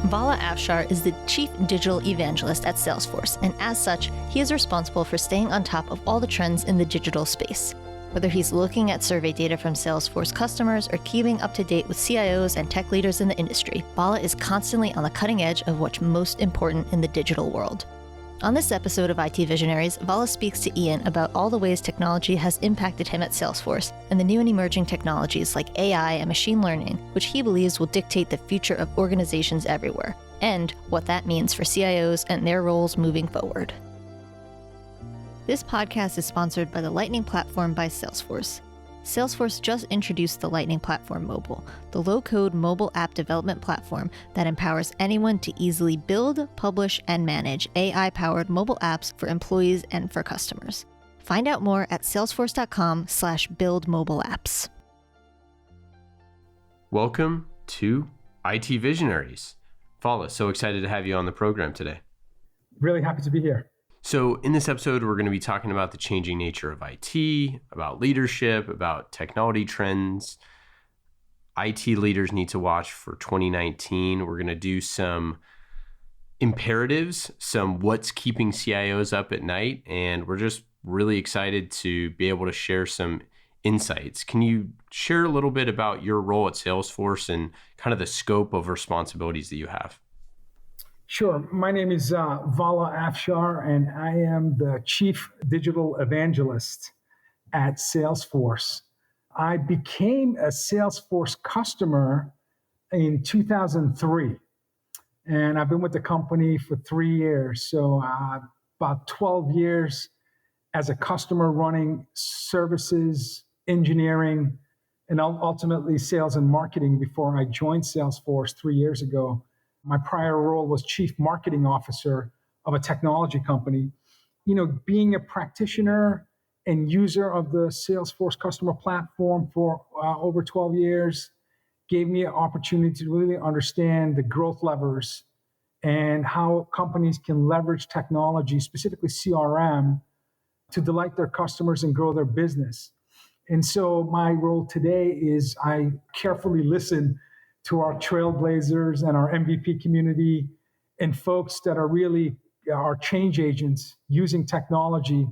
Vala Afshar is the Chief Digital Evangelist at Salesforce, and as such, he is responsible for staying on top of all the trends in the digital space. Whether he's looking at survey data from Salesforce customers or keeping up to date with CIOs and tech leaders in the industry, Vala is constantly on the cutting edge of what's most important in the digital world. On this episode of IT Visionaries, Vala speaks to Ian about all the ways technology has impacted him at Salesforce and the new and emerging technologies like AI and machine learning, which he believes will dictate the future of organizations everywhere, and what that means for CIOs and their roles moving forward. This podcast is sponsored by the Lightning Platform by Salesforce. Salesforce just introduced the Lightning Platform Mobile, the low-code mobile app development platform that empowers anyone to easily build, publish, and manage AI-powered mobile apps for employees and for customers. Find out more at salesforce.com/buildmobileapps. Welcome to IT Visionaries. Vala, so excited to have you on the program today. Really happy to be here. So in this episode, we're going to be talking about the changing nature of IT, about leadership, about technology trends. IT leaders need to watch for 2019. We're going to do some imperatives, some what's keeping CIOs up at night, and we're just really excited to be able to share some insights. Can you share a little bit about your role at Salesforce and kind of the scope of responsibilities that you have? Sure. My name is Vala Afshar, and I am the Chief Digital Evangelist at Salesforce. I became a Salesforce customer in 2003, and I've been with the company for 3 years. So about 12 years as a customer running services, engineering, and ultimately sales and marketing before I joined Salesforce 3 years ago. My prior role was Chief Marketing Officer of a technology company. You know, being a practitioner and user of the Salesforce customer platform for over 12 years gave me an opportunity to really understand the growth levers and how companies can leverage technology, specifically CRM, to delight their customers and grow their business. And so my role today is I carefully listen to our trailblazers and our MVP community and folks that are really our change agents using technology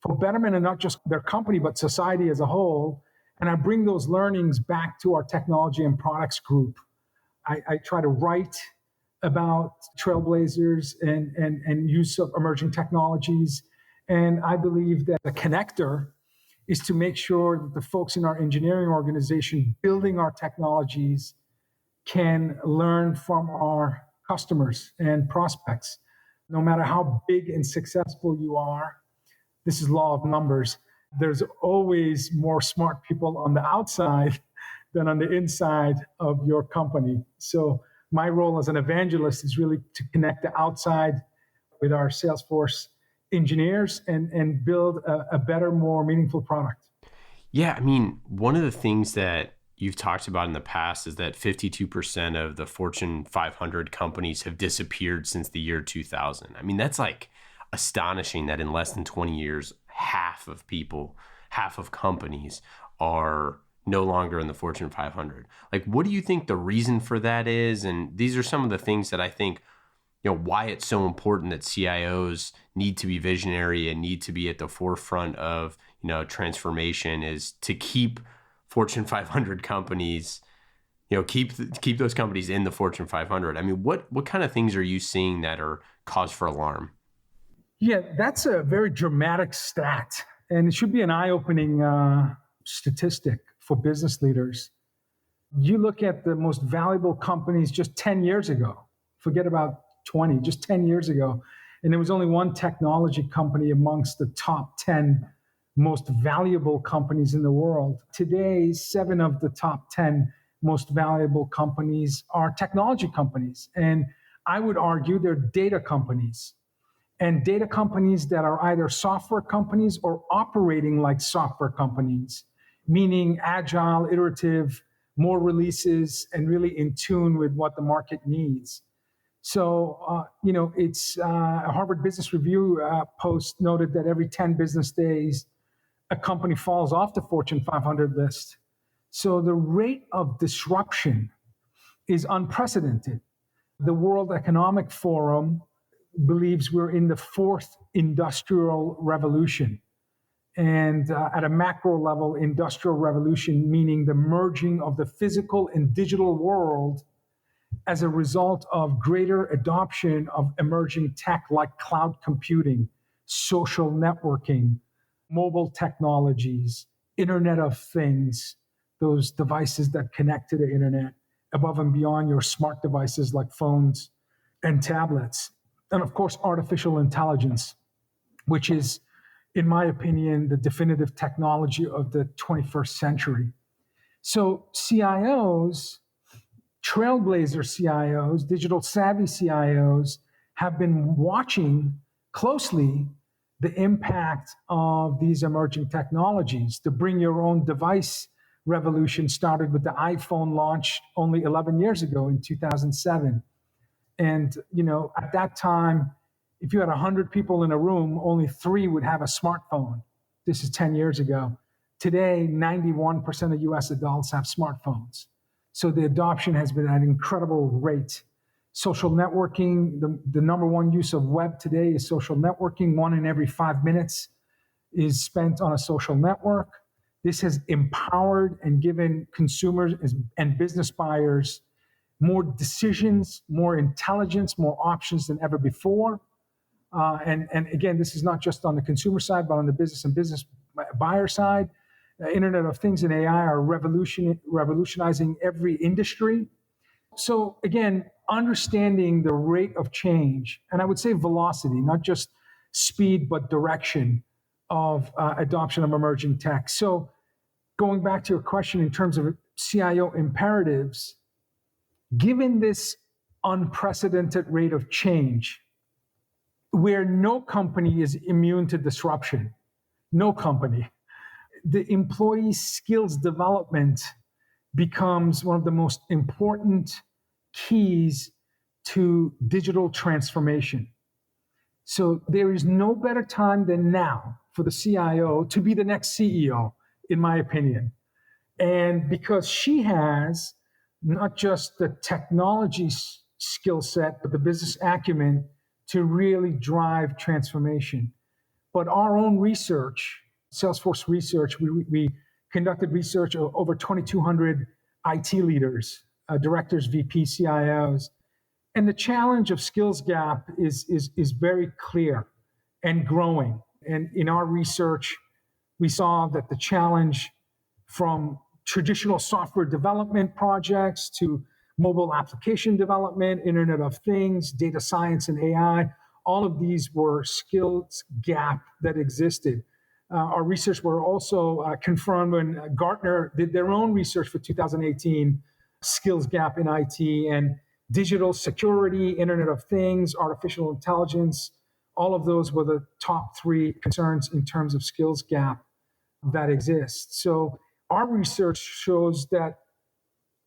for betterment of not just their company, but society as a whole. And I bring those learnings back to our technology and products group. I try to write about trailblazers and use of emerging technologies. And I believe that a connector is to make sure that the folks in our engineering organization building our technologies can learn from our customers and prospects. No matter how big and successful you are, this is law of numbers. There's always more smart people on the outside than on the inside of your company. So my role as an evangelist is really to connect the outside with our Salesforce engineers and build a better, more meaningful product. Yeah, I mean, one of the things that you've talked about in the past is that 52% of the Fortune 500 companies have disappeared since the year 2000. I mean, that's like astonishing that in less than 20 years, half of companies are no longer in the Fortune 500. Like, what do you think the reason for that is? And these are some of the things that I think, why it's so important that CIOs need to be visionary and need to be at the forefront of, transformation is to keep Fortune 500 companies, keep those companies in the Fortune 500. I mean, what kind of things are you seeing that are cause for alarm? Yeah, that's a very dramatic stat, and it should be an eye-opening statistic for business leaders. You look at the most valuable companies just 10 years ago, forget about 20, just 10 years ago, and there was only one technology company amongst the top 10 most valuable companies in the world. Today, 7 of the top 10 most valuable companies are technology companies. And I would argue they're data companies. And data companies that are either software companies or operating like software companies, meaning agile, iterative, more releases, and really in tune with what the market needs. So, it's a Harvard Business Review post noted that every 10 business days, a company falls off the Fortune 500 list. So the rate of disruption is unprecedented. The World Economic Forum believes we're in the fourth industrial revolution. And at a macro level, industrial revolution, meaning the merging of the physical and digital world as a result of greater adoption of emerging tech like cloud computing, social networking, mobile technologies, Internet of Things, those devices that connect to the internet above and beyond your smart devices like phones and tablets. And of course, artificial intelligence, which is, in my opinion, the definitive technology of the 21st century. So CIOs, trailblazer CIOs, digital savvy CIOs have been watching closely the impact of these emerging technologies. The bring your own device revolution started with the iPhone launched only 11 years ago in 2007. And, at that time, if you had 100 people in a room, only 3 would have a smartphone. This is 10 years ago. Today, 91% of US adults have smartphones. So the adoption has been at an incredible rate. Social networking, the number one use of web today is social networking. 1 in every 5 minutes is spent on a social network. This has empowered and given consumers and business buyers more decisions, more intelligence, more options than ever before. And again, this is not just on the consumer side, but on the business and business buyer side. Internet of Things and AI are revolutionizing every industry. So again, understanding the rate of change, and I would say velocity, not just speed, but direction of adoption of emerging tech. So going back to your question in terms of CIO imperatives, given this unprecedented rate of change, where no company is immune to disruption, no company, the employee skills development becomes one of the most important keys to digital transformation. So there is no better time than now for the CIO to be the next CEO, in my opinion. And because she has not just the technology skill set, but the business acumen to really drive transformation. But our own research, Salesforce research, we conducted research of over 2,200 IT leaders, directors, VP, CIOs. And the challenge of skills gap is very clear and growing. And in our research, we saw that the challenge from traditional software development projects to mobile application development, Internet of Things, data science and AI, all of these were skills gap that existed. Our research were also confirmed when Gartner did their own research for 2018, skills gap in IT and digital security, Internet of Things, artificial intelligence. All of those were the top 3 concerns in terms of skills gap that exists. So our research shows that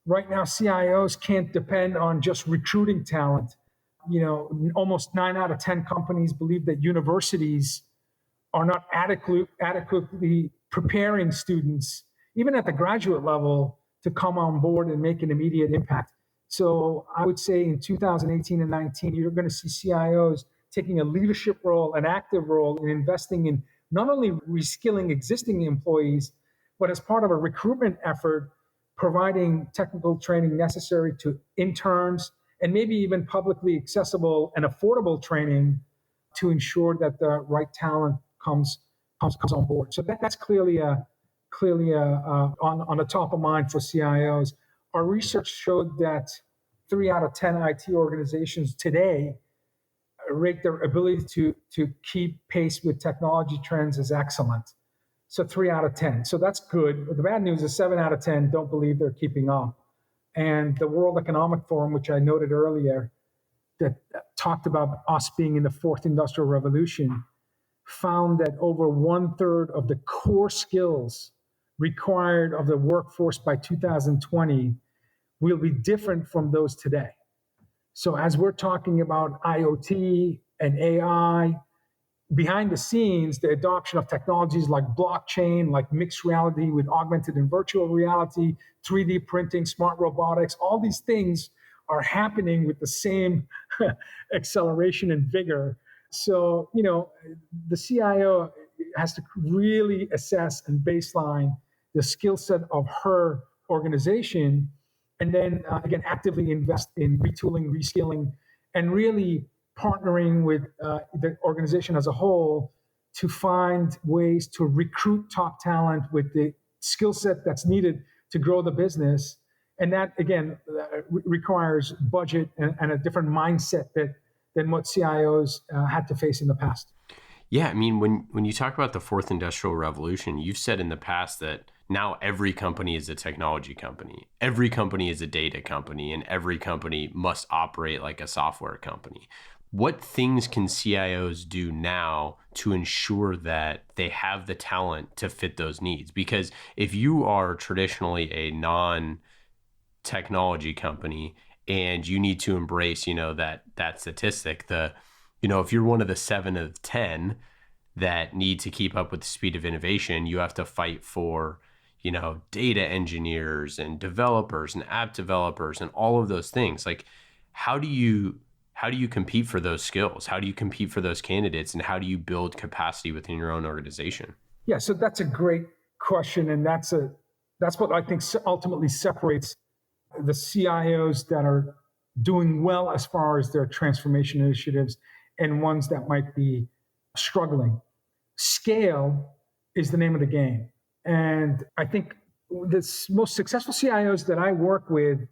right now CIOs can't depend on just recruiting talent. Almost 9 out of 10 companies believe that universities are not adequately preparing students, even at the graduate level, to come on board and make an immediate impact. So I would say in 2018 and 19, you're going to see CIOs taking a leadership role, an active role in investing in not only reskilling existing employees, but as part of a recruitment effort, providing technical training necessary to interns and maybe even publicly accessible and affordable training to ensure that the right talent comes on board. So that's clearly on the top of mind for CIOs. Our research showed that 3 out of 10 IT organizations today rate their ability to keep pace with technology trends as excellent. So 3 out of 10. So that's good. But the bad news is 7 out of 10 don't believe they're keeping up. And the World Economic Forum, which I noted earlier, that talked about us being in the fourth industrial revolution, found that over 1/3 of the core skills required of the workforce by 2020 will be different from those today. So as we're talking about IoT and AI, behind the scenes, the adoption of technologies like blockchain, like mixed reality with augmented and virtual reality, 3D printing, smart robotics, all these things are happening with the same acceleration and vigor. So, the CIO has to really assess and baseline the skill set of her organization, and then again actively invest in retooling, reskilling, and really partnering with the organization as a whole to find ways to recruit top talent with the skill set that's needed to grow the business. And that again requires budget and a different mindset than what CIOs had to face in the past. Yeah, I mean, when you talk about the fourth industrial revolution, you've said in the past that now every company is a technology company, every company is a data company, and every company must operate like a software company. What things can CIOs do now to ensure that they have the talent to fit those needs? Because if you are traditionally a non-technology company and you need to embrace, that statistic, if you're one of the 7 of 10 that need to keep up with the speed of innovation, you have to fight for, data engineers and developers and app developers and all of those things. Like, how do you compete for those skills? How do you compete for those candidates? And how do you build capacity within your own organization? Yeah, so that's a great question. And that's what I think ultimately separates the CIOs that are doing well as far as their transformation initiatives and ones that might be struggling. Scale is the name of the game. And I think the most successful CIOs that I work with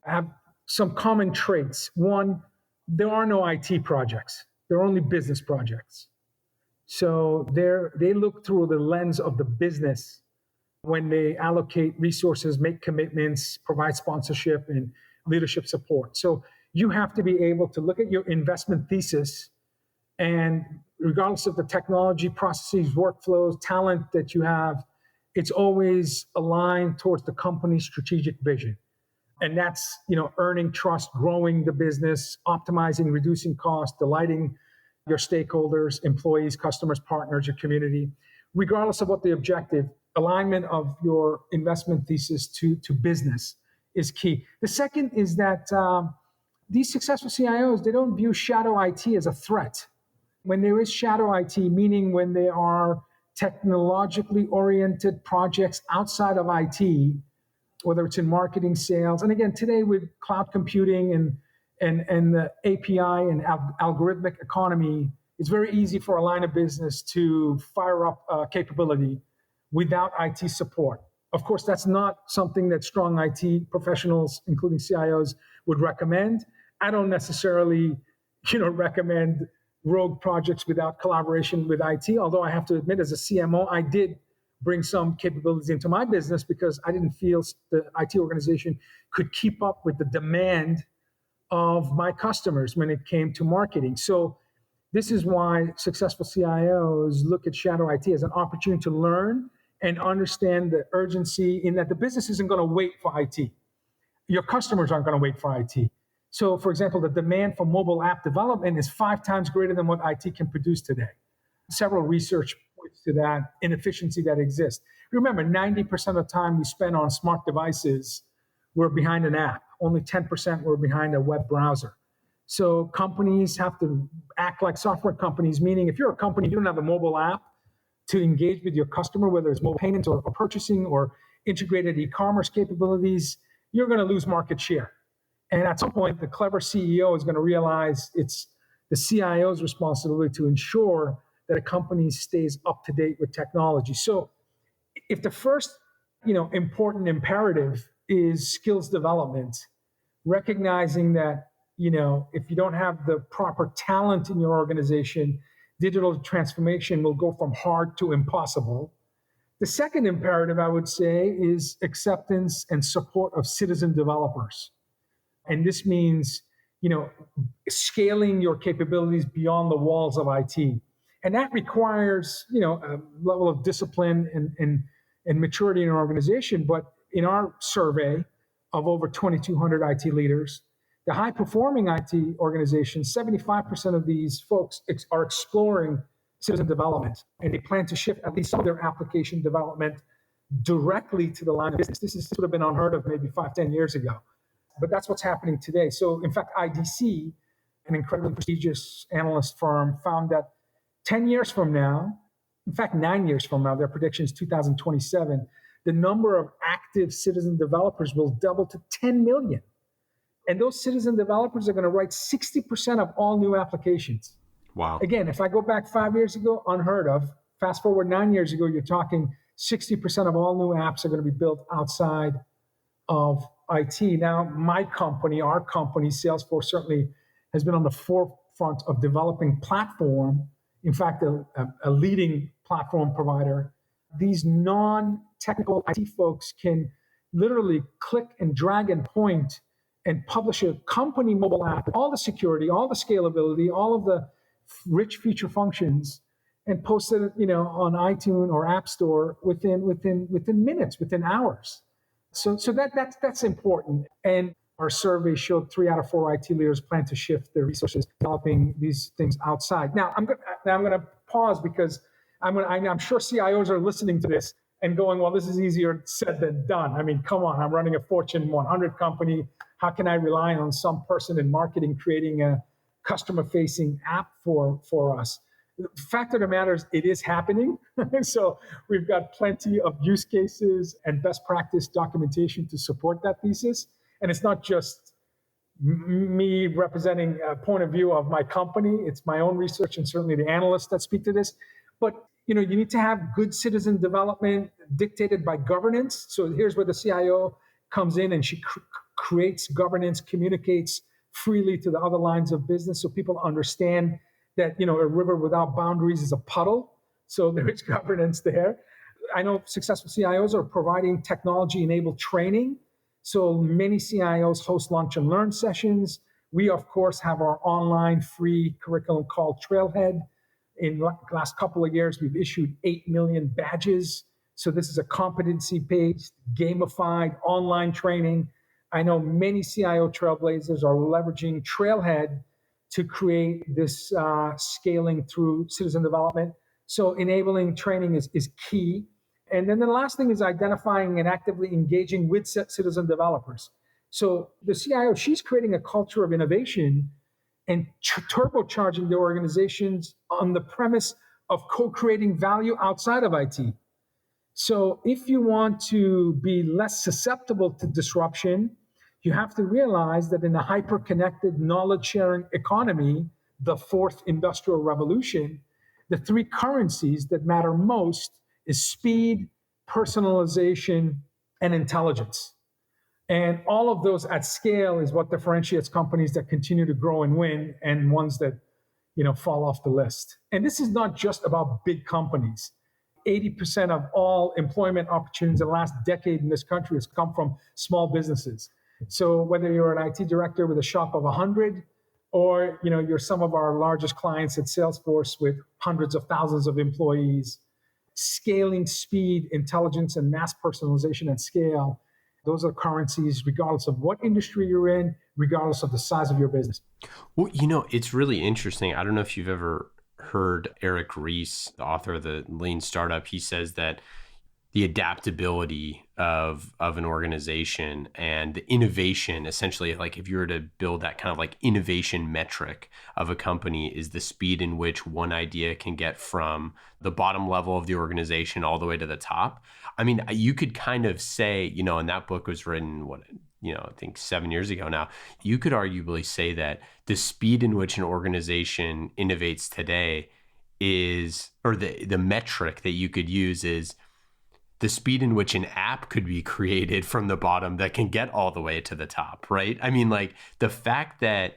have some common traits. One, there are no IT projects. There are only business projects. So they look through the lens of the business when they allocate resources, make commitments, provide sponsorship and leadership support. So you have to be able to look at your investment thesis, and regardless of the technology, processes, workflows, talent that you have, it's always aligned towards the company's strategic vision. And that's, earning trust, growing the business, optimizing, reducing costs, delighting your stakeholders, employees, customers, partners, your community. Regardless of what the objective, alignment of your investment thesis to business is key. The second is that these successful CIOs, they don't view shadow IT as a threat. When there is shadow IT, meaning when there are technologically oriented projects outside of IT, whether it's in marketing, sales, and again, today with cloud computing and the API and algorithmic economy, it's very easy for a line of business to fire up capability without IT support. Of course, that's not something that strong IT professionals, including CIOs, would recommend. I don't necessarily, recommend rogue projects without collaboration with IT, although I have to admit, as a CMO, I did bring some capabilities into my business because I didn't feel the IT organization could keep up with the demand of my customers when it came to marketing. So this is why successful CIOs look at shadow IT as an opportunity to learn and understand the urgency in that the business isn't going to wait for IT. Your customers aren't going to wait for IT. So, for example, the demand for mobile app development is 5 times greater than what IT can produce today. Several research points to that inefficiency that exists. Remember, 90% of the time we spend on smart devices, we're behind an app. Only 10% were behind a web browser. So companies have to act like software companies, meaning if you're a company, you don't have a mobile app to engage with your customer, whether it's mobile payments or purchasing or integrated e-commerce capabilities, you're going to lose market share. And at some point, the clever CEO is going to realize it's the CIO's responsibility to ensure that a company stays up to date with technology. So if the first, important imperative is skills development, recognizing that, if you don't have the proper talent in your organization, digital transformation will go from hard to impossible. The second imperative, I would say, is acceptance and support of citizen developers. And this means, scaling your capabilities beyond the walls of IT. And that requires, a level of discipline and maturity in an organization. But in our survey of over 2,200 IT leaders, the high-performing IT organizations, 75% of these folks are exploring citizen development, and they plan to shift at least some of their application development directly to the line of business. This would have been unheard of maybe 5, 10 years ago. but that's what's happening today. So in fact, IDC, an incredibly prestigious analyst firm, found that 10 years from now, in fact, 9 years from now, their prediction is 2027, the number of active citizen developers will double to 10 million. And those citizen developers are going to write 60% of all new applications. Wow. Again, if I go back 5 years ago, unheard of. Fast forward 9 years ago, you're talking 60% of all new apps are going to be built outside of IT. Now, my company, our company, Salesforce, certainly has been on the forefront of developing platform. In fact, a leading platform provider. These non-technical IT folks can literally click and drag and point and publish a company mobile app, all the security, all the scalability, all of the rich feature functions, and post it, on iTunes or App Store within minutes, within hours. So that's important. And our survey showed 3 out of 4 IT leaders plan to shift their resources developing these things outside. Now I'm going to pause because I'm sure CIOs are listening to this and going, well, this is easier said than done. I mean, come on, I'm running a Fortune 100 company. How can I rely on some person in marketing creating a customer-facing app for us? The fact of the matter is, it is happening. So we've got plenty of use cases and best practice documentation to support that thesis. And it's not just me representing a point of view of my company. It's my own research and certainly the analysts that speak to this. But you need to have good citizen development dictated by governance. So here's where the CIO comes in, and she creates governance, communicates freely to the other lines of business so people understand that a river without boundaries is a puddle. So there is governance there. I know successful CIOs are providing technology-enabled training. So many CIOs host lunch and learn sessions. We, of course, have our online free curriculum called Trailhead. In the last couple of years, we've issued 8 million badges. So this is a competency-based, gamified online training. I know many CIO trailblazers are leveraging Trailhead to create this scaling through citizen development. So enabling training is key. And then the last thing is identifying and actively engaging with citizen developers. So the CIO, she's creating a culture of innovation and turbocharging the organizations on the premise of co-creating value outside of IT. So if you want to be less susceptible to disruption, you have to realize that in a hyper-connected knowledge-sharing economy, the fourth industrial revolution, the 3 currencies that matter most is speed, personalization, and intelligence. And all of those at scale is what differentiates companies that continue to grow and win and ones that fall off the list. And this is not just about big companies. 80% of all employment opportunities in the last decade in this country has come from small businesses. So whether you're an IT director with a shop of 100, or you're some of our largest clients at Salesforce with hundreds of thousands of employees, scaling speed, intelligence, and mass personalization at scale, those are currencies regardless of what industry you're in, regardless of the size of your business. Well, it's really interesting. I don't know if you've ever heard Eric Ries, the author of the Lean Startup. He says that the adaptability of an organization and the innovation, essentially, like if you were to build that kind of like innovation metric of a company, is the speed in which one idea can get from the bottom level of the organization all the way to the top. I mean, you could kind of say, and that book was written, I think 7 years ago now. You could arguably say that the speed in which an organization innovates today is, or the metric that you could use is the speed in which an app could be created from the bottom that can get all the way to the top, right? I mean, like the fact that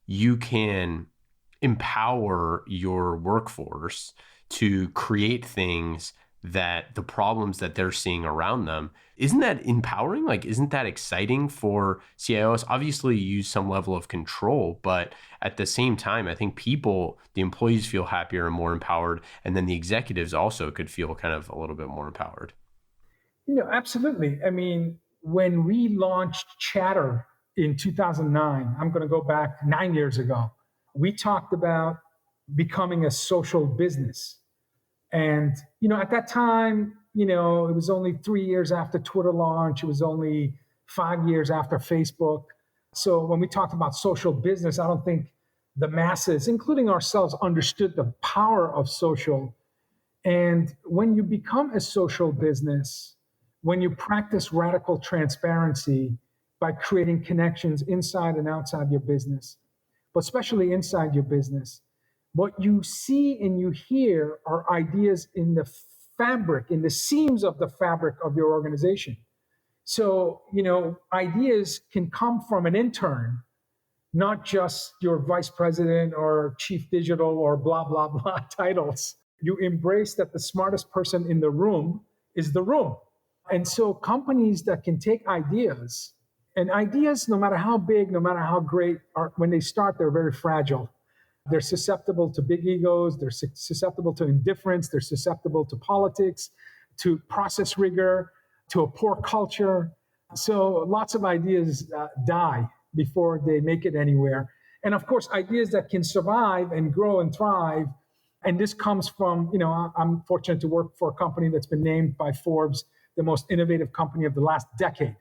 you can empower your workforce to create things that the problems that they're seeing around them, isn't that empowering? Like, isn't that exciting for CIOs? Obviously, you use some level of control, but at the same time, I think the employees feel happier and more empowered, and then the executives also could feel kind of a little bit more empowered. Absolutely. I mean, when we launched Chatter in 2009, I'm going to go back 9 years ago, we talked about becoming a social business. And, at that time, it was only 3 years after Twitter launch. It was only 5 years after Facebook. So when we talked about social business, I don't think the masses, including ourselves, understood the power of social. And when you become a social business, when you practice radical transparency by creating connections inside and outside your business, but especially inside your business, what you see and you hear are ideas in the fabric, in the seams of the fabric of your organization. So, ideas can come from an intern, not just your vice president or chief digital or blah, blah, blah titles. You embrace that the smartest person in the room is the room. And so companies that can take ideas, and ideas, no matter how big, no matter how great, when they start, they're very fragile. They're susceptible to big egos. They're susceptible to indifference. They're susceptible to politics, to process rigor, to a poor culture. So lots of ideas die before they make it anywhere. And of course, ideas that can survive and grow and thrive. And this comes from, I'm fortunate to work for a company that's been named by Forbes the most innovative company of the last decade.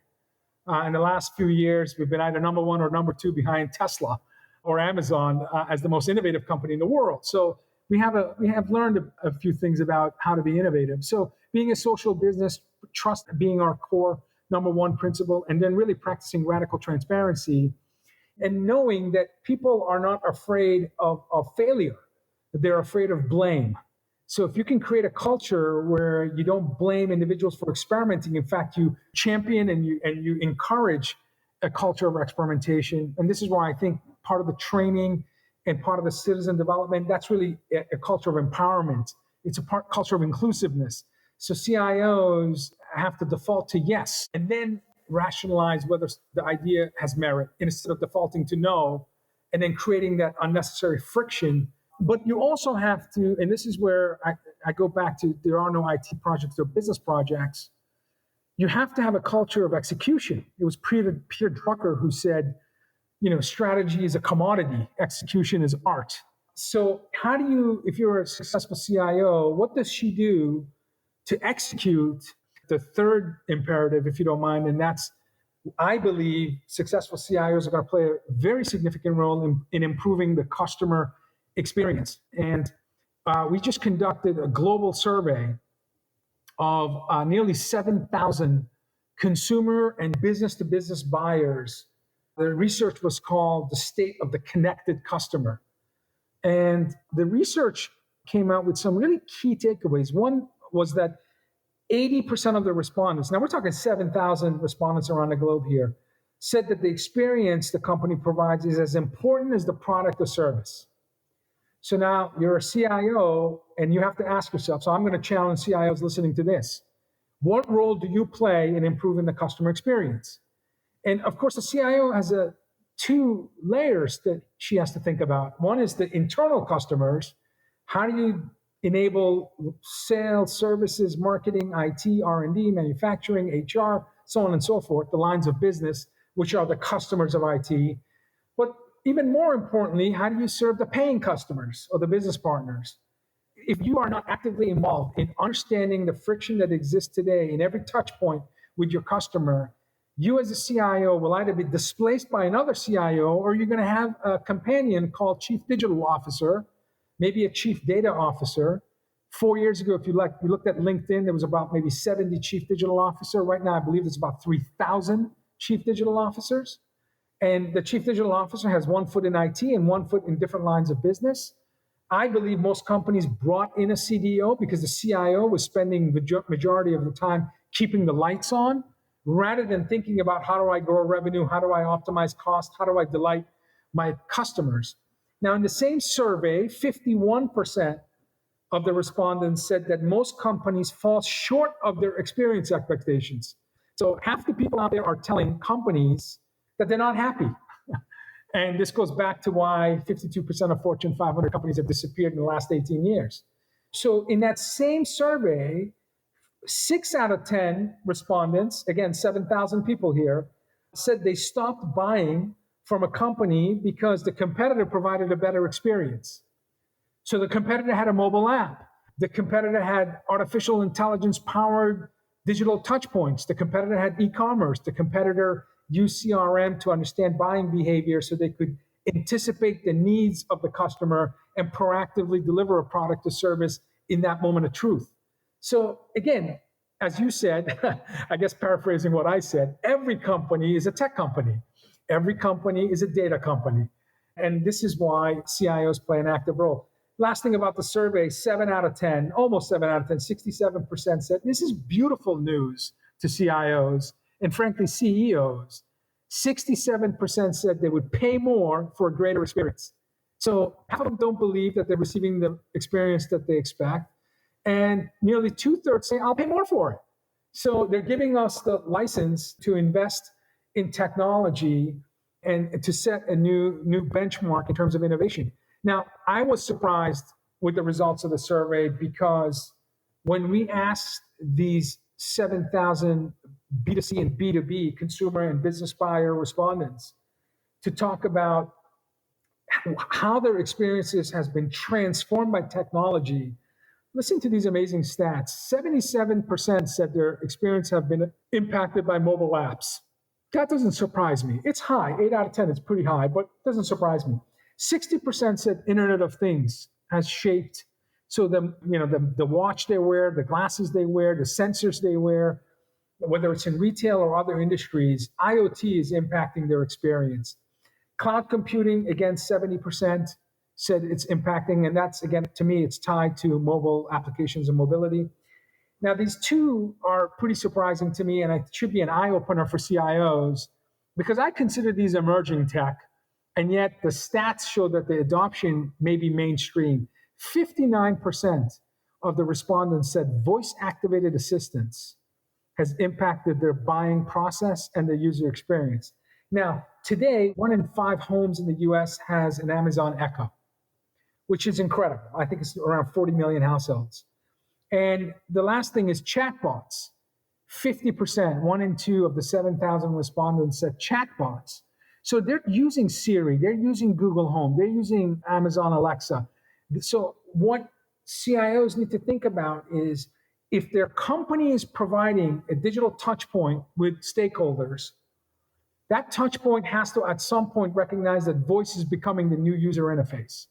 In the last few years, we've been either number one or number two behind Tesla or Amazon as the most innovative company in the world. So we have learned a few things about how to be innovative. So being a social business, trust being our core number one principle, and then really practicing radical transparency and knowing that people are not afraid of failure, that they're afraid of blame. So if you can create a culture where you don't blame individuals for experimenting, in fact, you champion and you encourage a culture of experimentation. And this is why I think part of the training and part of the citizen development, that's really a culture of empowerment. It's a culture of inclusiveness. So CIOs have to default to yes, and then rationalize whether the idea has merit instead of defaulting to no, and then creating that unnecessary friction. But you also have to, and this is where I go back to, there are no IT projects, there are business projects. You have to have a culture of execution. It was Peter Drucker who said, strategy is a commodity, execution is art. So how do you, if you're a successful CIO, what does she do to execute the third imperative, if you don't mind? And that's, I believe successful CIOs are going to play a very significant role in improving the customer experience. And we just conducted a global survey of nearly 7,000 consumer and business-to-business buyers. The research was called The State of the Connected Customer. And the research came out with some really key takeaways. One was that 80% of the respondents, now we're talking 7,000 respondents around the globe here, said that the experience the company provides is as important as the product or service. So now you're a CIO and you have to ask yourself, so I'm going to challenge CIOs listening to this. What role do you play in improving the customer experience? And of course, the CIO has two layers that she has to think about. One is the internal customers. How do you enable sales, services, marketing, IT, R&D, manufacturing, HR, so on and so forth, the lines of business, which are the customers of IT. But even more importantly, how do you serve the paying customers or the business partners? If you are not actively involved in understanding the friction that exists today in every touch point with your customer, you as a CIO will either be displaced by another CIO or you're going to have a companion called Chief Digital Officer, maybe a Chief Data Officer. 4 years ago, if you looked at LinkedIn, there was about maybe 70 Chief Digital Officer. Right now, I believe there's about 3,000 Chief Digital Officers. And the Chief Digital Officer has 1 foot in IT and 1 foot in different lines of business. I believe most companies brought in a CDO because the CIO was spending the majority of the time keeping the lights on, rather than thinking about how do I grow revenue, how do I optimize cost, how do I delight my customers. Now, in the same survey, 51% of the respondents said that most companies fall short of their experience expectations. So half the people out there are telling companies that they're not happy. And this goes back to why 52% of Fortune 500 companies have disappeared in the last 18 years. So in that same survey, 6 out of 10 respondents, again, 7,000 people here, said they stopped buying from a company because the competitor provided a better experience. So the competitor had a mobile app. The competitor had artificial intelligence-powered digital touch points. The competitor had e-commerce. The competitor use CRM to understand buying behavior so they could anticipate the needs of the customer and proactively deliver a product or service in that moment of truth. So again, as you said, I guess paraphrasing what I said, every company is a tech company. Every company is a data company. And this is why CIOs play an active role. Last thing about the survey, 7 out of 10, almost 7 out of 10, 67% said this is beautiful news to CIOs and frankly CEOs. 67% said they would pay more for a greater experience. So half of them don't believe that they're receiving the experience that they expect. And nearly 2/3 say, I'll pay more for it. So they're giving us the license to invest in technology and to set a new benchmark in terms of innovation. Now, I was surprised with the results of the survey because when we asked these 7,000 B2C and B2B consumer and business buyer respondents to talk about how their experiences has been transformed by technology, listen to these amazing stats. 77% said their experience have been impacted by mobile apps. That doesn't surprise me. It's high, 8 out of 10, it's pretty high, but it doesn't surprise me. 60% said Internet of Things has shaped. So the watch they wear, the glasses they wear, the sensors they wear, whether it's in retail or other industries, IoT is impacting their experience. Cloud computing, again, 70% said it's impacting, and that's, again, to me, it's tied to mobile applications and mobility. Now, these two are pretty surprising to me, and it should be an eye-opener for CIOs, because I consider these emerging tech, and yet the stats show that the adoption may be mainstream. 59% of the respondents said voice-activated assistance has impacted their buying process and their user experience. Now, today, 1 in 5 homes in the US has an Amazon Echo, which is incredible. I think it's around 40 million households. And the last thing is chatbots. 50%, 1 in 2 of the 7,000 respondents said chatbots. So they're using Siri, they're using Google Home, they're using Amazon Alexa. So what CIOs need to think about is if their company is providing a digital touch point with stakeholders, that touch point has to at some point recognize that voice is becoming the new user interface.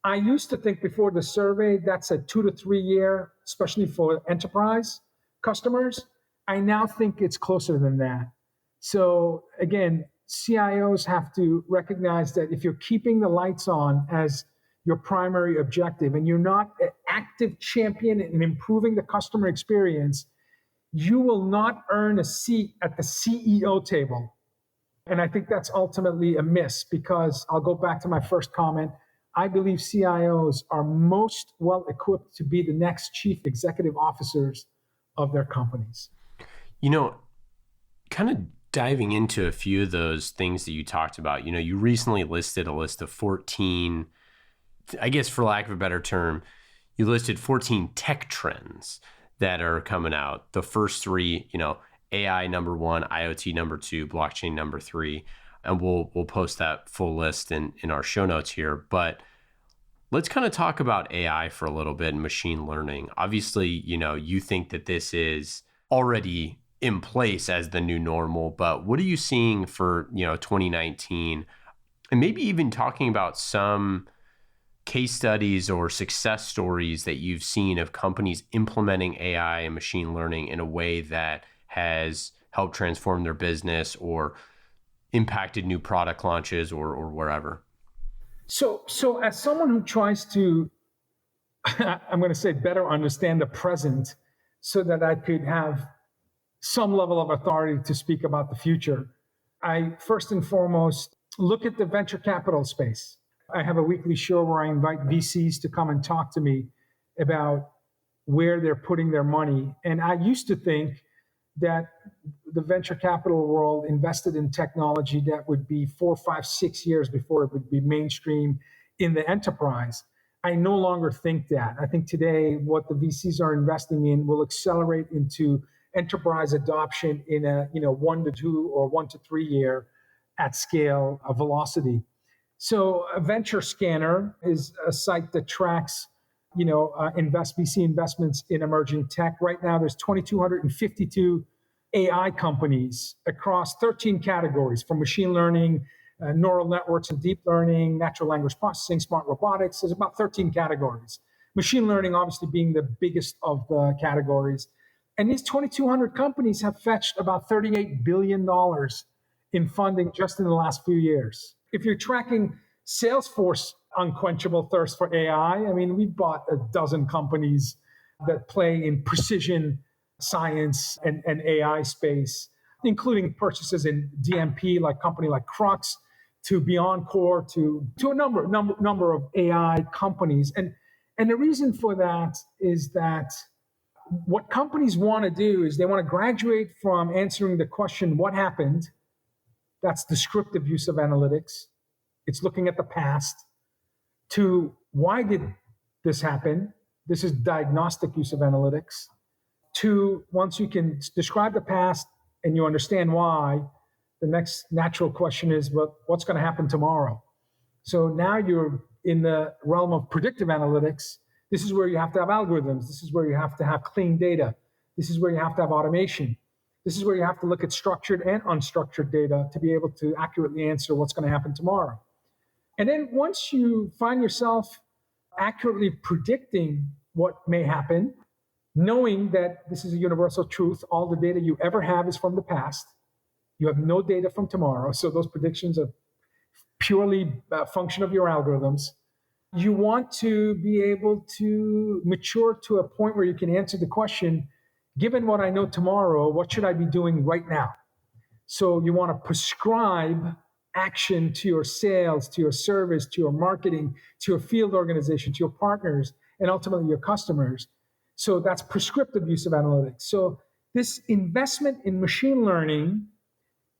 I used to think before the survey, that's a 2 to 3 year, especially for enterprise customers. I now think it's closer than that. So again, CIOs have to recognize that if you're keeping the lights on as your primary objective and you're not an active champion in improving the customer experience, you will not earn a seat at the CEO table. And I think that's ultimately a miss because I'll go back to my first comment. I believe CIOs are most well equipped to be the next chief executive officers of their companies. You know, kind of diving into a few of those things that you talked about, you know, you recently listed a list of 14, I guess for lack of a better term, you listed 14 tech trends that are coming out. The first 3, you know, AI number 1, IoT number 2, blockchain number 3. And we'll post that full list in our show notes here. But let's kind of talk about AI for a little bit and machine learning. Obviously, you know, you think that this is already in place as the new normal, but what are you seeing for, you know, 2019? And maybe even talking about some case studies or success stories that you've seen of companies implementing AI and machine learning in a way that has helped transform their business or impacted new product launches or wherever. So as someone who tries to, I'm going to say, better understand the present so that I could have some level of authority to speak about the future, I first and foremost look at the venture capital space. I have a weekly show where I invite VCs to come and talk to me about where they're putting their money. And I used to think that the venture capital world invested in technology that would be 4, 5, 6 years before it would be mainstream in the enterprise. I no longer think that. I think today what the VCs are investing in will accelerate into enterprise adoption in a 1 to 2 or 1 to 3 year at scale of velocity. So a venture scanner is a site that tracks VC investments in emerging tech. Right now, there's 2,252 AI companies across 13 categories, from machine learning, neural networks and deep learning, natural language processing, smart robotics. There's about 13 categories. Machine learning obviously being the biggest of the categories. And these 2,200 companies have fetched about $38 billion in funding just in the last few years. If you're tracking Salesforce unquenchable thirst for AI, I mean, we've bought a dozen companies that play in precision science and AI space, including purchases in DMP, like company like Crux, to Beyond Core, to a number of AI companies. And the reason for that is that what companies want to do is they want to graduate from answering the question, what happened? That's descriptive use of analytics. It's looking at the past, to why did this happen? This is diagnostic use of analytics. To, once you can describe the past and you understand why, the next natural question is, well, what's going to happen tomorrow? So now you're in the realm of predictive analytics. This is where you have to have algorithms. This is where you have to have clean data. This is where you have to have automation. This is where you have to look at structured and unstructured data to be able to accurately answer what's going to happen tomorrow. And then once you find yourself accurately predicting what may happen, knowing that this is a universal truth, all the data you ever have is from the past. You have no data from tomorrow. So those predictions are purely a function of your algorithms. You want to be able to mature to a point where you can answer the question, given what I know tomorrow, what should I be doing right now? So you want to prescribe action to your sales, to your service, to your marketing, to your field organization, to your partners, and ultimately your customers. So that's prescriptive use of analytics. So this investment in machine learning,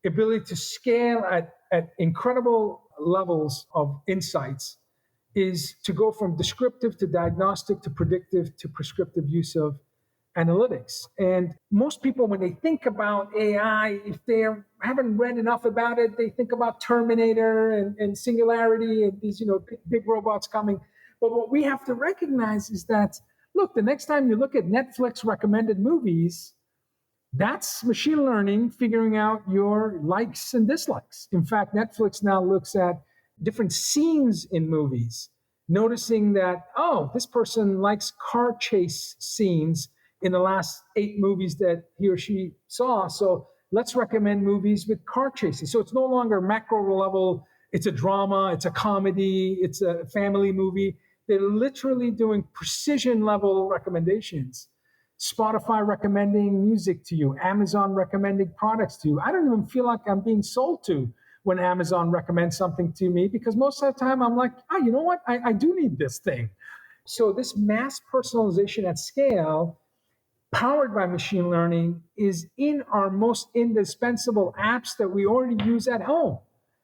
ability to scale at incredible levels of insights, is to go from descriptive to diagnostic to predictive to prescriptive use of analytics. And most people, when they think about AI, if they haven't read enough about it, they think about Terminator and Singularity and these, big robots coming. But what we have to recognize is that, look, the next time you look at Netflix recommended movies, that's machine learning figuring out your likes and dislikes. In fact, Netflix now looks at different scenes in movies, noticing that, this person likes car chase scenes in the last 8 movies that he or she saw. So let's recommend movies with car chases. So it's no longer macro level. It's a drama, it's a comedy, it's a family movie. They're literally doing precision level recommendations. Spotify recommending music to you, Amazon recommending products to you. I don't even feel like I'm being sold to when Amazon recommends something to me, because most of the time I'm like, you know what? I do need this thing. So this mass personalization at scale, powered by machine learning, is in our most indispensable apps that we already use at home.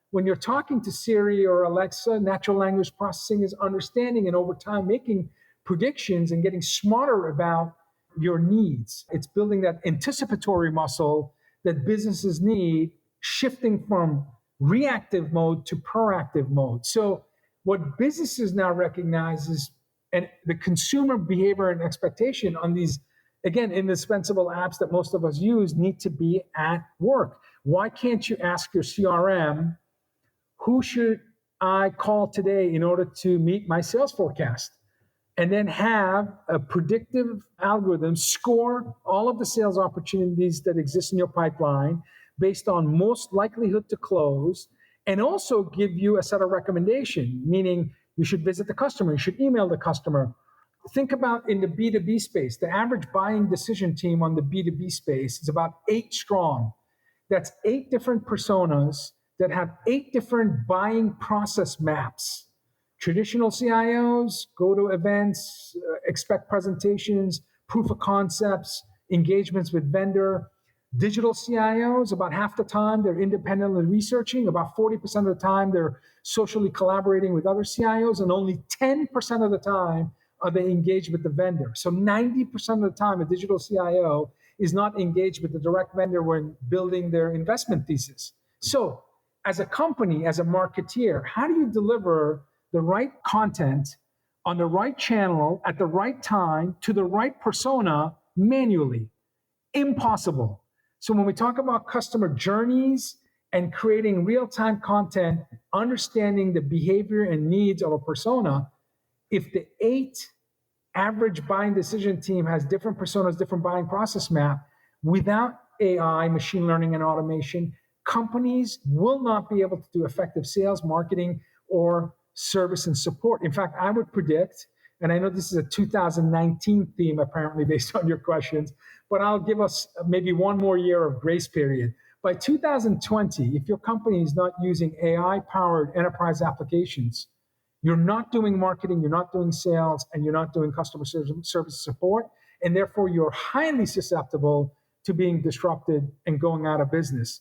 When you're talking to Siri or Alexa, natural language processing is understanding and over time making predictions and getting smarter about your needs. It's building that anticipatory muscle that businesses need, shifting from reactive mode to proactive mode. So what businesses now recognize is, and the consumer behavior and expectation on these, again, indispensable apps that most of us use, need to be at work. Why can't you ask your CRM, who should I call today in order to meet my sales forecast? And then have a predictive algorithm score all of the sales opportunities that exist in your pipeline based on most likelihood to close, and also give you a set of recommendation, meaning you should visit the customer, you should email the customer. Think about in the B2B space, the average buying decision team on the B2B space is about 8 strong. That's 8 different personas that have 8 different buying process maps. Traditional CIOs go to events, expect presentations, proof of concepts, engagements with vendor. Digital CIOs, about half the time, they're independently researching. About 40% of the time, they're socially collaborating with other CIOs, and only 10% of the time are they engaged with the vendor. So 90% of the time, a digital CIO is not engaged with the direct vendor when building their investment thesis. So as a company, as a marketeer, how do you deliver the right content on the right channel at the right time to the right persona manually? Impossible. So when we talk about customer journeys and creating real-time content, understanding the behavior and needs of a persona, if the 8 average buying decision team has different personas, different buying process map, without AI, machine learning, and automation, companies will not be able to do effective sales, marketing, or service and support. In fact, I would predict, and I know this is a 2019 theme apparently based on your questions, but I'll give us maybe one more year of grace period. By 2020, if your company is not using AI-powered enterprise applications, you're not doing marketing, you're not doing sales, and you're not doing customer service support, and therefore you're highly susceptible to being disrupted and going out of business.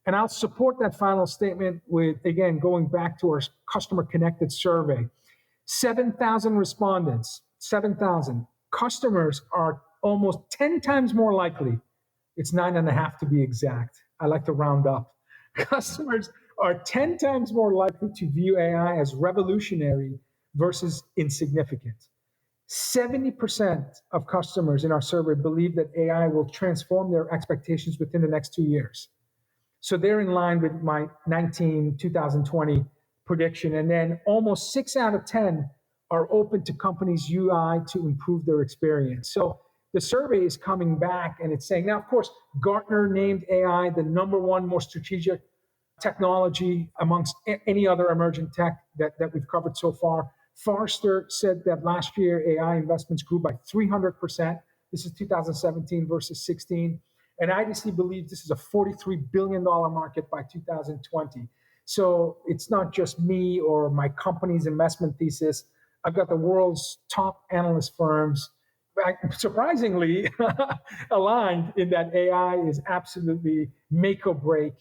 And I'll support that final statement with, again, going back to our customer connected survey. 7,000 respondents, 7,000. Customers are almost 10 times more likely, it's 9.5 to be exact. I like to round up. Customers are 10 times more likely to view AI as revolutionary versus insignificant. 70% of customers in our survey believe that AI will transform their expectations within the next 2 years. So they're in line with my 2020 prediction. And then almost 6 out of 10 are open to companies' UI to improve their experience. So the survey is coming back and it's saying, now, of course, Gartner named AI the #1 most strategic technology amongst any other emerging tech that we've covered so far. Forrester said that last year AI investments grew by 300%. This is 2017 versus 16. And IDC believes this is a $43 billion market by 2020. So it's not just me or my company's investment thesis. I've got the world's top analyst firms surprisingly aligned in that AI is absolutely make or break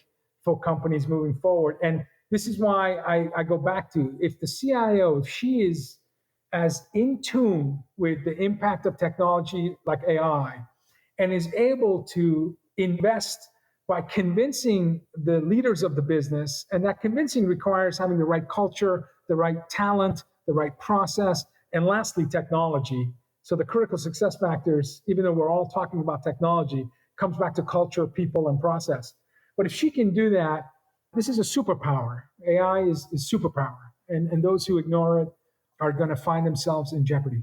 for companies moving forward. And this is why I go back to, if the CIO, if she is as in tune with the impact of technology like AI and is able to invest by convincing the leaders of the business, and that convincing requires having the right culture, the right talent, the right process, and lastly, technology. So the critical success factors, even though we're all talking about technology, comes back to culture, people, and process. But if she can do that, this is a superpower. AI is superpower. And those who ignore it are going to find themselves in jeopardy.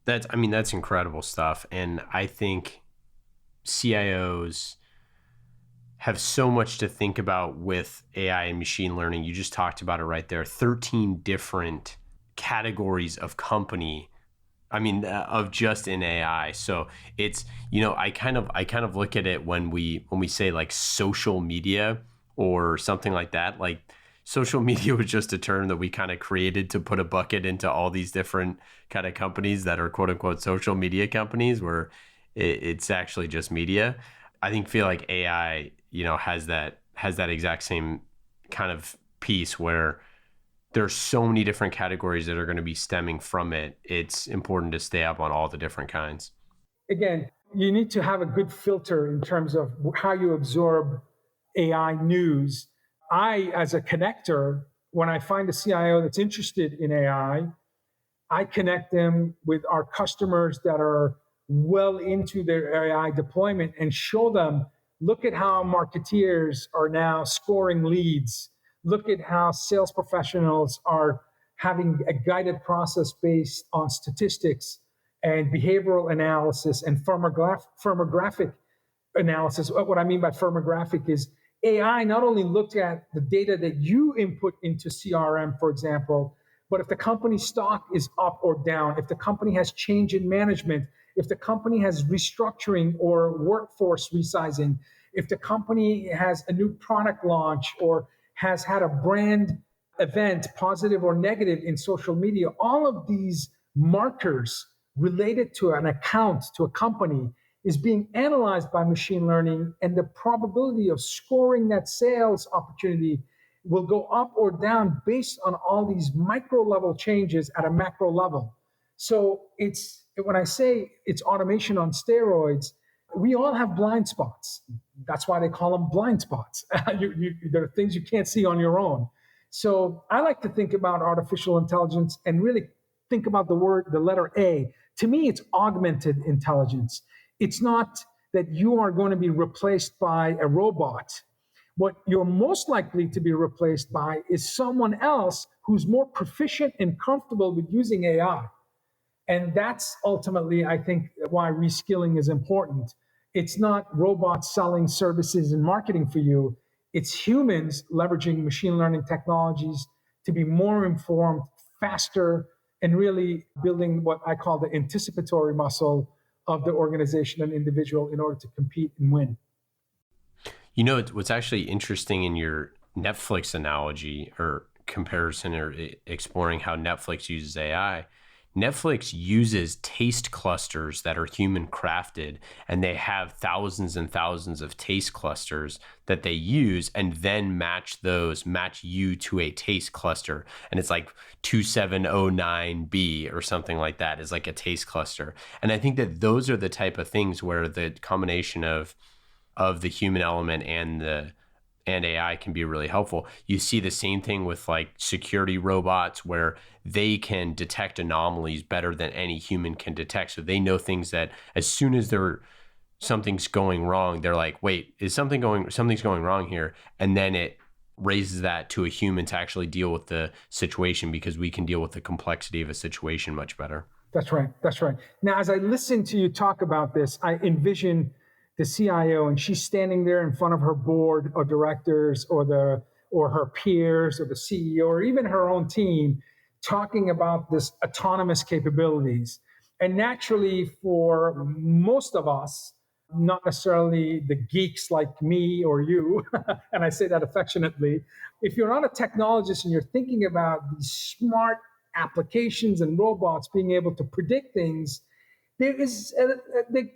That's incredible stuff. And I think CIOs have so much to think about with AI and machine learning. You just talked about it right there. 13 different categories of company. Of just in AI. So it's, I kind of look at it when we say like social media or something like that. Like social media was just a term that we kind of created to put a bucket into all these different kind of companies that are quote unquote social media companies, where it's actually just media. Feel like AI, has that exact same kind of piece where there's so many different categories that are going to be stemming from it. It's important to stay up on all the different kinds. Again, you need to have a good filter in terms of how you absorb AI news. I, as a connector, when I find a CIO that's interested in AI, I connect them with our customers that are well into their AI deployment and show them, look at how marketeers are now scoring leads. Look at how sales professionals are having a guided process based on statistics and behavioral analysis and firmographic analysis. What I mean by firmographic is AI not only looked at the data that you input into CRM, for example, but if the company stock is up or down, if the company has change in management, if the company has restructuring or workforce resizing, if the company has a new product launch or has had a brand event, positive or negative, in social media, all of these markers related to an account, to a company, is being analyzed by machine learning, and the probability of scoring that sales opportunity will go up or down based on all these micro level changes at a macro level. So when I say it's automation on steroids, we all have blind spots. That's why they call them blind spots. There are things you can't see on your own. So I like to think about artificial intelligence and really think about the letter A. To me, it's augmented intelligence. It's not that you are going to be replaced by a robot. What you're most likely to be replaced by is someone else who's more proficient and comfortable with using AI. And that's ultimately, I think, why reskilling is important. It's not robots selling services and marketing for you. It's humans leveraging machine learning technologies to be more informed, faster, and really building what I call the anticipatory muscle of the organization and individual in order to compete and win. You know, what's actually interesting in your Netflix analogy or comparison or exploring how Netflix uses AI, Netflix uses taste clusters that are human crafted, and they have thousands and thousands of taste clusters that they use and then match you to a taste cluster. And it's like 2709B or something like that is like a taste cluster. And I think that those are the type of things where the combination of the human element and AI can be really helpful. You see the same thing with like security robots where they can detect anomalies better than any human can detect. So they know things that as soon as something's going wrong, they're like, wait, something's going wrong here. And then it raises that to a human to actually deal with the situation because we can deal with the complexity of a situation much better. That's right. That's right. Now, as I listen to you talk about this, I envision the CIO, and she's standing there in front of her board of directors or her peers or the CEO or even her own team talking about this autonomous capabilities. And naturally, for most of us, not necessarily the geeks like me or you, and I say that affectionately, if you're not a technologist and you're thinking about these smart applications and robots being able to predict things, there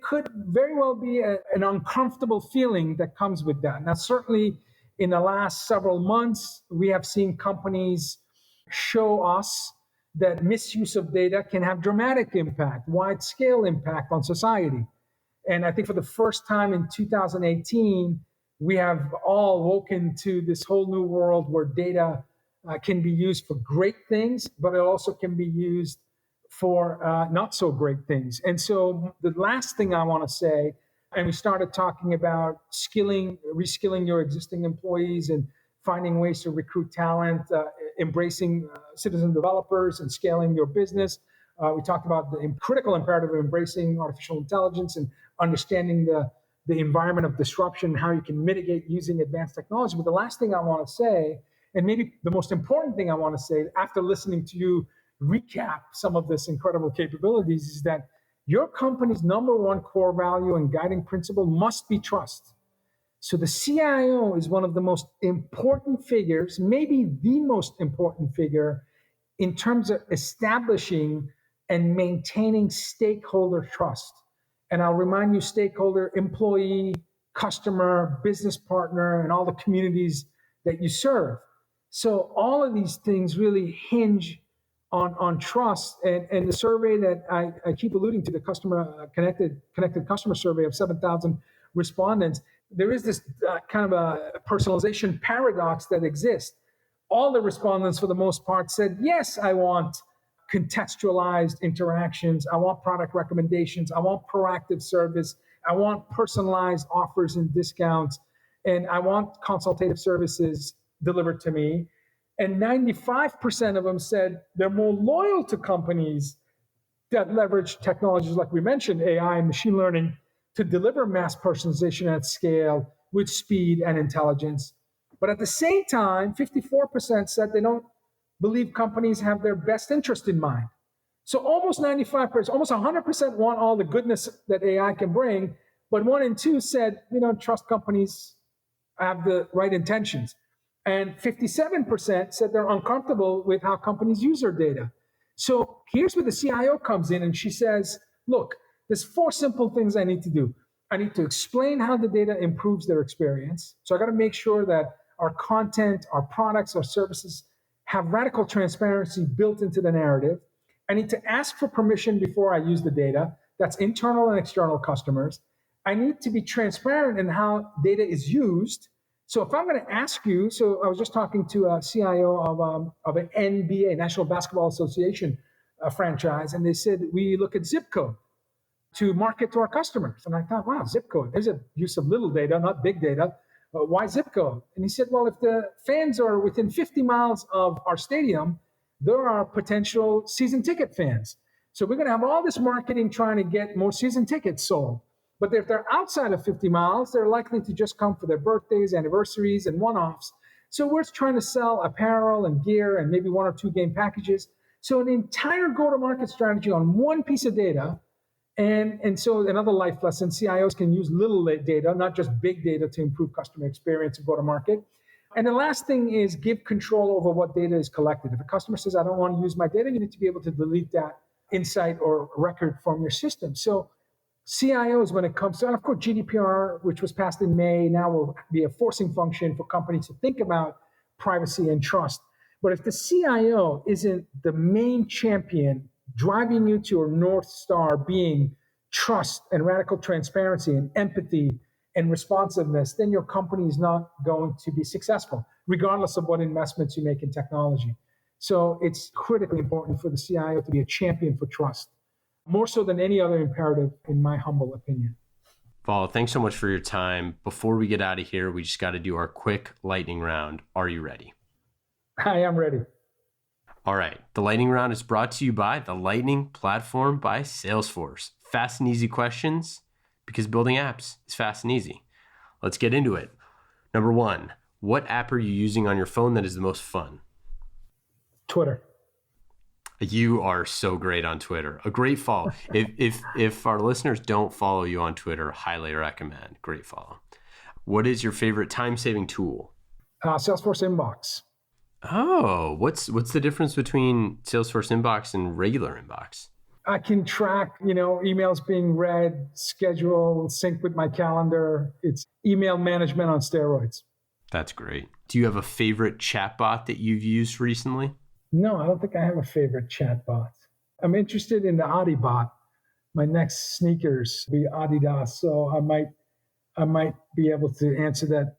could very well be an uncomfortable feeling that comes with that. Now, certainly in the last several months, we have seen companies show us that misuse of data can have dramatic impact, wide scale impact on society. And I think for the first time in 2018, we have all woken to this whole new world where data can be used for great things, but it also can be used for not so great things. And so the last thing I want to say, and we started talking about reskilling your existing employees and finding ways to recruit talent, embracing citizen developers and scaling your business. We talked about the critical imperative of embracing artificial intelligence and understanding the environment of disruption, how you can mitigate using advanced technology. But the last thing I want to say, and maybe the most important thing I want to say after listening to you recap some of this incredible capabilities, is that your company's number one core value and guiding principle must be trust. So the CIO is one of the most important figures, maybe the most important figure in terms of establishing and maintaining stakeholder trust. And I'll remind you, stakeholder, employee, customer, business partner, and all the communities that you serve. So all of these things really hinge on trust. And the survey that I keep alluding to, the customer connected customer survey of 7,000 respondents, there is this kind of a personalization paradox that exists. All the respondents, for the most part, said, yes, I want contextualized interactions. I want product recommendations. I want proactive service. I want personalized offers and discounts. And I want consultative services delivered to me. And 95% of them said they're more loyal to companies that leverage technologies like we mentioned, AI and machine learning, to deliver mass personalization at scale with speed and intelligence. But at the same time, 54% said they don't believe companies have their best interest in mind. So almost 95%, almost 100% want all the goodness that AI can bring, but 1 in 2 said, trust companies have the right intentions. And 57% said they're uncomfortable with how companies use their data. So here's where the CIO comes in and she says, look, there's 4 simple things I need to do. I need to explain how the data improves their experience. So I got to make sure that our content, our products, our services have radical transparency built into the narrative. I need to ask for permission before I use the data. That's internal and external customers. I need to be transparent in how data is used. So if I'm going to ask you, so I was just talking to a CIO of an NBA, National Basketball Association franchise, and they said, we look at zip code. to market to our customers. And I thought, wow, zip code. There's a use of little data, not big data. Why zip code? And he said, well, if the fans are within 50 miles of our stadium, there are potential season ticket fans. So we're going to have all this marketing trying to get more season tickets sold. But if they're outside of 50 miles, they're likely to just come for their birthdays, anniversaries, and one-offs. So we're trying to sell apparel and gear and maybe 1 or 2 game packages. So an entire go-to-market strategy on one piece of data. And so another life lesson, CIOs can use little data, not just big data, to improve customer experience and go-to-market. And the last thing is give control over what data is collected. If a customer says, I don't want to use my data, you need to be able to delete that insight or record from your system. So CIOs, when it comes to, and of course, GDPR, which was passed in May, now will be a forcing function for companies to think about privacy and trust. But if the CIO isn't the main champion driving you to your North Star being trust and radical transparency and empathy and responsiveness, then your company is not going to be successful, regardless of what investments you make in technology. So it's critically important for the CIO to be a champion for trust, more so than any other imperative, in my humble opinion. Vala, thanks so much for your time. Before we get out of here, we just got to do our quick lightning round. Are you ready? I am ready. All right. The lightning round is brought to you by the Lightning Platform by Salesforce. Fast and easy questions, because building apps is fast and easy. Let's get into it. Number 1, what app are you using on your phone that is the most fun? Twitter. You are so great on Twitter. A great follow. If our listeners don't follow you on Twitter, highly recommend. Great follow. What is your favorite time-saving tool? Salesforce Inbox. Oh, what's the difference between Salesforce Inbox and regular Inbox? I can track, emails being read, schedule, sync with my calendar. It's email management on steroids. That's great. Do you have a favorite chatbot that you've used recently? No, I don't think I have a favorite chatbot. I'm interested in the Adibot. My next sneakers will be Adidas, so I might be able to answer that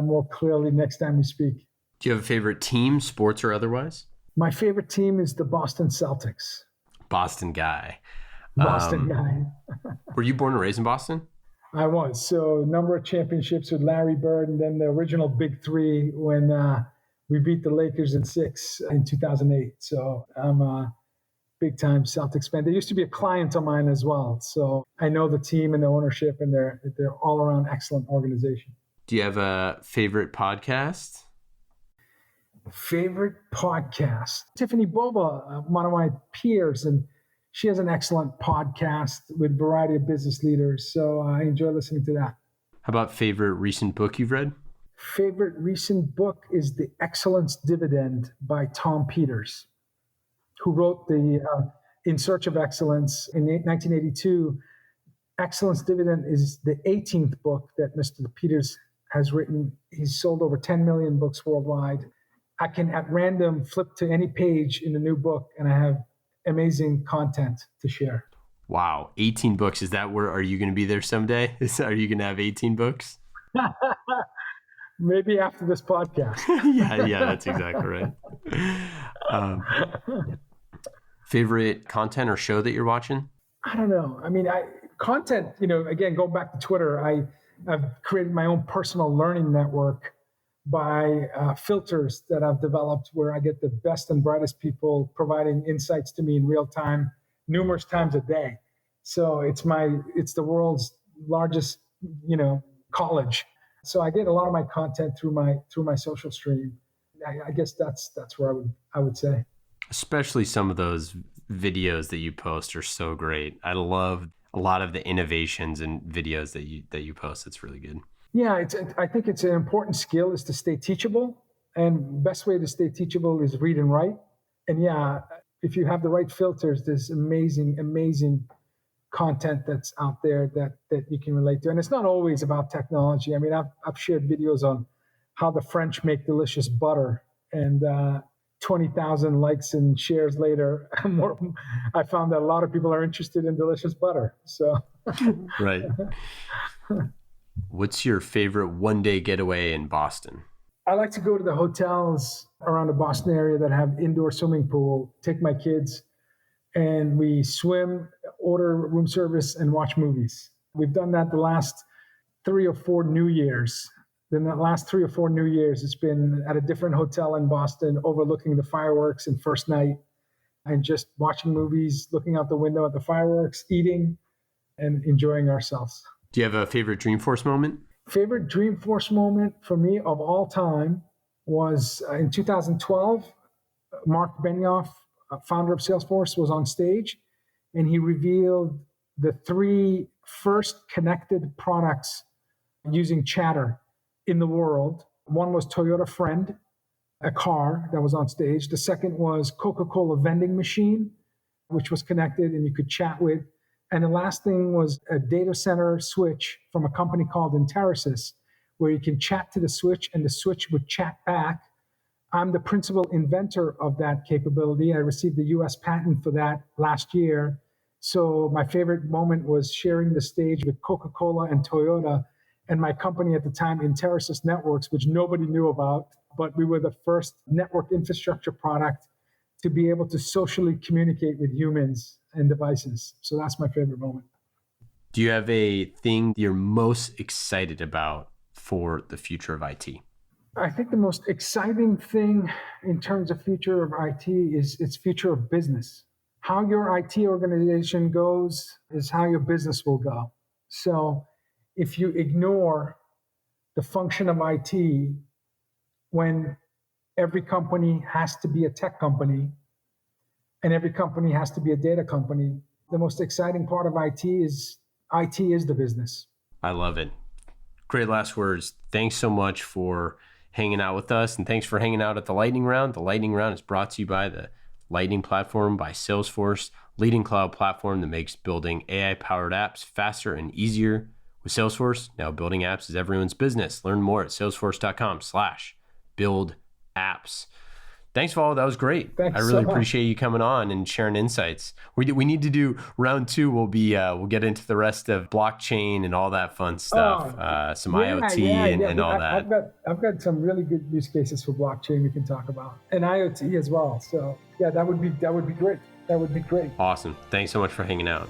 more clearly next time we speak. Do you have a favorite team, sports or otherwise? My favorite team is the Boston Celtics. Boston guy. Boston guy. Were you born and raised in Boston? I was. So a number of championships with Larry Bird, and then the original Big Three when we beat the Lakers in 6 in 2008. So I'm a big-time Celtics fan. They used to be a client of mine as well. So I know the team and the ownership, and they're all-around excellent organization. Do you have a favorite podcast? Favorite podcast? Tiffany Boba, one of my peers, and she has an excellent podcast with a variety of business leaders. So I enjoy listening to that. How about favorite recent book you've read? Favorite recent book is The Excellence Dividend by Tom Peters, who wrote the In Search of Excellence in 1982. Excellence Dividend is the 18th book that Mr. Peters has written. He's sold over 10 million books worldwide. I can, at random, flip to any page in the new book, and I have amazing content to share. Wow, 18 books. Is that where, are you going to be there someday? Are you going to have 18 books? Maybe after this podcast. yeah, that's exactly right. Favorite content or show that you're watching? I don't know. I mean, content, again, going back to Twitter, I've created my own personal learning network by filters that I've developed where I get the best and brightest people providing insights to me in real time, numerous times a day. So it's the world's largest, college. So I get a lot of my content through my social stream. I guess that's where I would say. Especially some of those videos that you post are so great. I love a lot of the innovations and videos that you post. It's really good. Yeah, I think it's an important skill is to stay teachable. And best way to stay teachable is read and write. And yeah, if you have the right filters, there's amazing content that's out there that you can relate to. And it's not always about technology. I mean, I've shared videos on how the French make delicious butter, and 20,000 likes and shares later, I found that a lot of people are interested in delicious butter. So, right. What's your favorite one-day getaway in Boston? I like to go to the hotels around the Boston area that have indoor swimming pool, take my kids, and we swim, order room service, and watch movies. We've done that the last 3 or 4 New Years. Then the last 3 or 4 New Years, it's been at a different hotel in Boston, overlooking the fireworks and first night, and just watching movies, looking out the window at the fireworks, eating, and enjoying ourselves. Do you have a favorite Dreamforce moment? Favorite Dreamforce moment for me of all time was in 2012. Mark Benioff, founder of Salesforce, was on stage, and he revealed the 3 first connected products using Chatter in the world. One was Toyota Friend, a car that was on stage. The second was Coca-Cola vending machine, which was connected and you could chat with. And the last thing was a data center switch from a company called Interisys, where you can chat to the switch and the switch would chat back. I'm the principal inventor of that capability. I received the US patent for that last year. So my favorite moment was sharing the stage with Coca-Cola and Toyota and my company at the time, Interisys Networks, which nobody knew about, but we were the first network infrastructure product to be able to socially communicate with humans and devices. So that's my favorite moment. Do you have a thing you're most excited about for the future of IT? I think the most exciting thing in terms of future of IT is its future of business. How your IT organization goes is how your business will go. So if you ignore the function of IT, when every company has to be a tech company and every company has to be a data company, the most exciting part of IT is the business. I love it. Great last words. Thanks so much for hanging out with us, and thanks for hanging out at the Lightning Round. The Lightning Round is brought to you by the Lightning Platform by Salesforce, leading cloud platform that makes building AI-powered apps faster and easier. With Salesforce, now building apps is everyone's business. Learn more at salesforce.com/build-apps. Thanks, Vala. That was great. Thanks I really so much. appreciate you coming on and sharing insights. We need to do round 2. We'll get into the rest of blockchain and all that fun stuff, some IoT and all that. I've got some really good use cases for blockchain we can talk about, and IoT as well. So yeah, that would be great. That would be great. Awesome. Thanks so much for hanging out.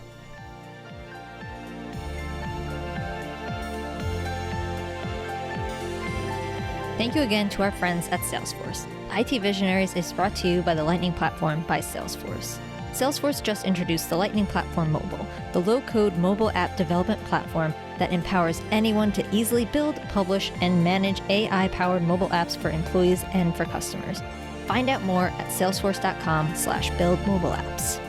Thank you again to our friends at Salesforce. IT Visionaries is brought to you by the Lightning Platform by Salesforce. Salesforce just introduced the Lightning Platform Mobile, the low-code mobile app development platform that empowers anyone to easily build, publish, and manage AI-powered mobile apps for employees and for customers. Find out more at salesforce.com/buildmobileapps.